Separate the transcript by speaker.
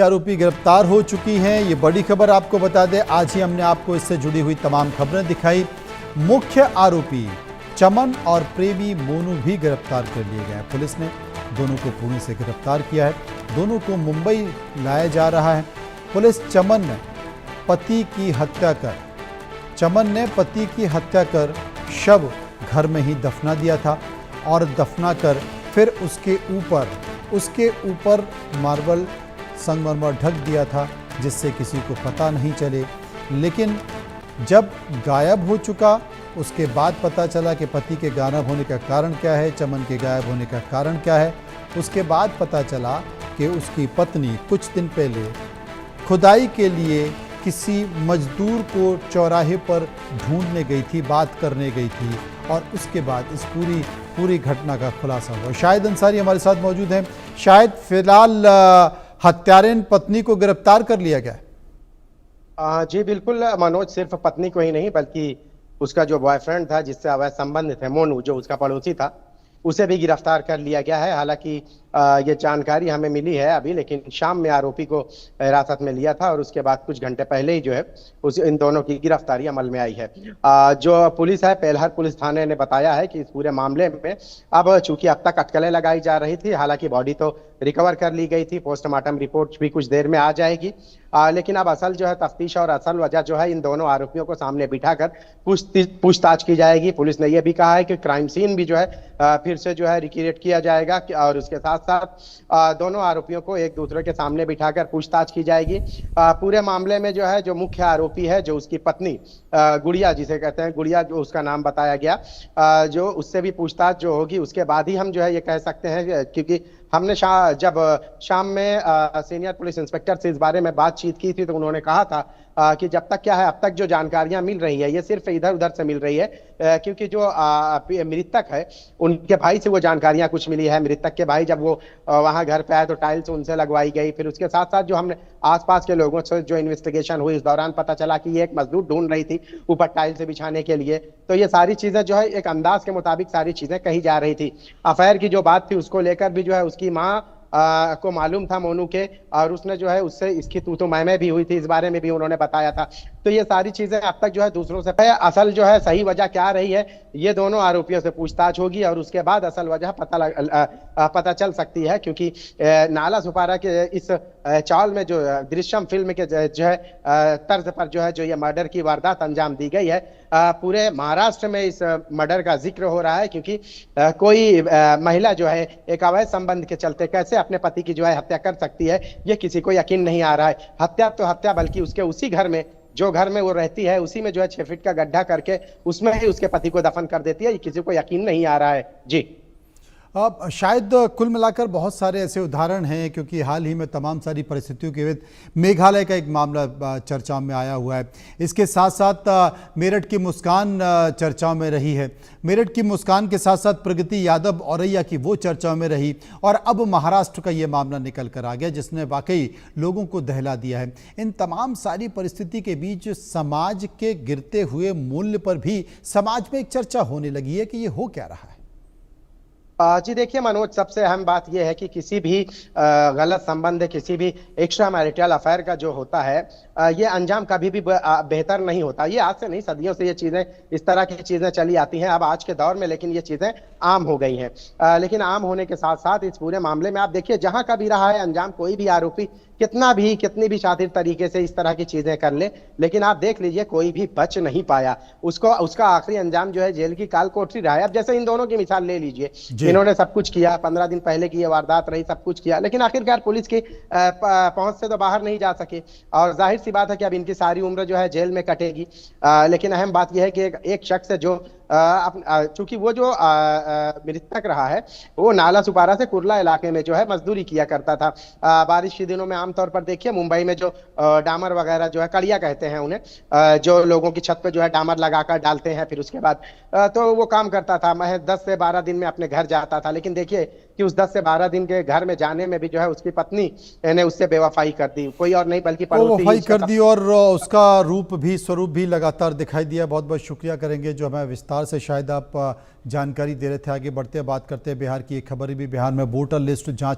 Speaker 1: आरोपी गिरफ्तार हो चुकी हैं। ये बड़ी खबर आपको बता दें, आज ही हमने आपको इससे जुड़ी हुई तमाम खबरें दिखाई। मुख्य आरोपी चमन और प्रेमी मोनू भी गिरफ्तार कर लिए गए हैं। पुलिस ने दोनों को पुणे से गिरफ्तार किया है। दोनों को मुंबई लाया जा रहा है। पुलिस चमन ने पति की हत्या कर शव घर में ही दफना दिया था और दफना कर फिर उसके ऊपर मार्बल संगमरमर ढक दिया था, जिससे किसी को पता नहीं चले। लेकिन जब गायब हो चुका, उसके बाद पता चला कि पति के गायब होने का कारण क्या है, चमन के गायब होने का कारण क्या है। उसके बाद पता चला कि उसकी पत्नी कुछ दिन पहले खुदाई के लिए किसी मजदूर को चौराहे पर ढूंढने गई थी, बात करने गई थी, और उसके बाद इस पूरी घटना का खुलासा हुआ। शाहिद अंसारी हमारे साथ मौजूद हैं। शायद फिलहाल हत्यारेन पत्नी को गिरफ्तार कर लिया गया।
Speaker 2: जी बिल्कुल मनोज, सिर्फ पत्नी को ही नहीं बल्कि उसका जो बॉयफ्रेंड था जिससे अवैध संबंध थे, मोनू जो उसका पड़ोसी था, उसे भी गिरफ्तार कर लिया गया है। हालांकि ये जानकारी हमें मिली है अभी, लेकिन शाम में आरोपी को हिरासत में लिया था और उसके बाद कुछ घंटे पहले ही जो है इन दोनों की गिरफ्तारी अमल में आई है। जो पुलिस है, पेलहर पुलिस थाने ने बताया है कि इस पूरे मामले में अब चूंकि अब तक अटकलें लगाई जा रही थी, हालांकि बॉडी तो रिकवर कर ली गई थी, पोस्टमार्टम रिपोर्ट भी कुछ देर में आ जाएगी, लेकिन अब असल जो है तफ्तीश और असल वजह जो है इन दोनों आरोपियों को सामने बिठाकर पूछताछ की जाएगी। पुलिस ने यह भी कहा है कि क्राइम सीन भी जो है फिर से जो है रिक्रिएट किया जाएगा और उसके साथ साथ दोनों आरोपियों को एक दूसरे के सामने बिठाकर पूछताछ की जाएगी। पूरे मामले में जो है जो मुख्य आरोपी है, जो उसकी पत्नी गुड़िया जिसे कहते हैं, गुड़िया जो उसका नाम बताया गया, जो उससे भी पूछताछ जो होगी उसके बाद ही हम जो है ये कह सकते हैं, क्योंकि हमने जब शाम में सीनियर पुलिस इंस्पेक्टर से इस बारे में बातचीत की थी तो उन्होंने कहा था कि जब तक क्या है, अब तक जो जानकारियां मिल रही है ये सिर्फ इधर उधर से मिल रही है, क्योंकि जो मृतक है उनके भाई से वो जानकारियां कुछ मिली है। मृतक के भाई जब वो वहां घर पे आए तो टाइल्स उनसे लगवाई गई। फिर उसके साथ साथ जो हमने आसपास के लोगों से जो इन्वेस्टिगेशन हुई, इस दौरान पता चला कि ये एक मजदूर ढूंढ रही थी ऊपर टाइल्स बिछाने के लिए। तो ये सारी चीजें जो है एक अंदाज के मुताबिक सारी चीजें कही जा रही थी। अफेयर की जो बात थी उसको लेकर भी जो है उसकी माँ को मालूम था मोनू के, और उसने जो है उससे इसकी तू तो मैं भी हुई थी, इस बारे में भी उन्होंने बताया था। तो ये सारी चीजें अब तक जो है दूसरों से असल जो है सही वजह क्या रही है, ये दोनों आरोपियों से पूछताछ होगी और उसके बाद असल वजह पता चल सकती है। क्योंकि नाला सुपारा के इस चाल में जो दृश्यम फिल्म के जो है तर्ज पर जो है जो ये मर्डर की वारदात अंजाम दी गई है, पूरे महाराष्ट्र में इस मर्डर का जिक्र हो रहा है। क्योंकि कोई महिला जो है एक अवैध संबंध के चलते कैसे अपने पति की जो है हत्या कर सकती है, ये किसी को यकीन नहीं आ रहा है। हत्या तो हत्या, बल्कि उसके उसी घर में, जो घर में वो रहती है उसी में जो है 6 फीट का गड्ढा करके उसमें ही उसके पति को दफन कर देती है। ये किसी को यकीन नहीं आ रहा है। जी
Speaker 1: अब शायद कुल मिलाकर बहुत सारे ऐसे उदाहरण हैं, क्योंकि हाल ही में तमाम सारी परिस्थितियों के बाद मेघालय का एक मामला चर्चाओं में आया हुआ है। इसके साथ साथ मेरठ की मुस्कान चर्चाओं में रही है। मेरठ की मुस्कान के साथ साथ प्रगति यादव औरैया की वो चर्चाओं में रही, और अब महाराष्ट्र का ये मामला निकल कर आ गया जिसने वाकई लोगों को दहला दिया है। इन तमाम सारी परिस्थिति के बीच समाज के गिरते हुए मूल्य पर भी समाज में एक चर्चा होने लगी है कि ये हो क्या रहा है।
Speaker 2: जी देखिए मनोज, सबसे अहम बात यह है कि किसी भी गलत संबंध, किसी भी एक्स्ट्रा मैरिटल अफेयर का जो होता है, ये अंजाम कभी भी बेहतर नहीं होता। ये आज से नहीं, सदियों से ये चीजें, इस तरह की चीजें चली आती हैं। अब आज के दौर में लेकिन ये चीजें आम हो गई हैं। लेकिन आम होने के साथ साथ इस पूरे मामले में आप देखिए, जहां का भी रहा है अंजाम, कोई भी आरोपी कितनी भी शातिर तरीके से इस तरह की चीजें कर ले, लेकिन आप देख लीजिए कोई भी बच नहीं पाया। उसका आखिरी अंजाम जो है जेल की काल कोठरी रहा है। अब जैसे इन दोनों की मिसाल ले लीजिए, इन्होंने सब कुछ किया, 15 दिन पहले की ये वारदात रही, सब कुछ किया, लेकिन आखिरकार पुलिस की पहुंच से तो बाहर नहीं जा सके, और जाहिर सी बात है कि अब इनकी सारी उम्र जो है जेल में कटेगी। लेकिन अहम बात यह है कि एक शख्स है जो चूंकि वो जो मृतक रहा है वो नाला सुपारा से कुर्ला इलाके में जो है मजदूरी किया करता था। बारिश के दिनों में आमतौर पर देखिए मुंबई में जो डामर वगैरह जो है, कड़िया कहते हैं उन्हें, जो लोगों की छत पे जो है डामर लगाकर डालते हैं, फिर उसके बाद तो वो काम करता था। महज 10 से 12 दिन में अपने घर जाता था। लेकिन देखिए कि उस 10 से 12 दिन के घर में जाने में भी जो है उसकी पत्नी ने उससे बेवफाई कर दी, कोई और नहीं बल्कि
Speaker 1: बेवफाई कर दी, और उसका स्वरूप भी लगातार दिखाई दिया। बहुत बहुत शुक्रिया करेंगे जो हमें विस्तार से शायद आप जानकारी दे रहे थे। आगे बढ़ते बात करते हैं बिहार की एक खबर भी। बिहार में वोटर लिस्ट जांच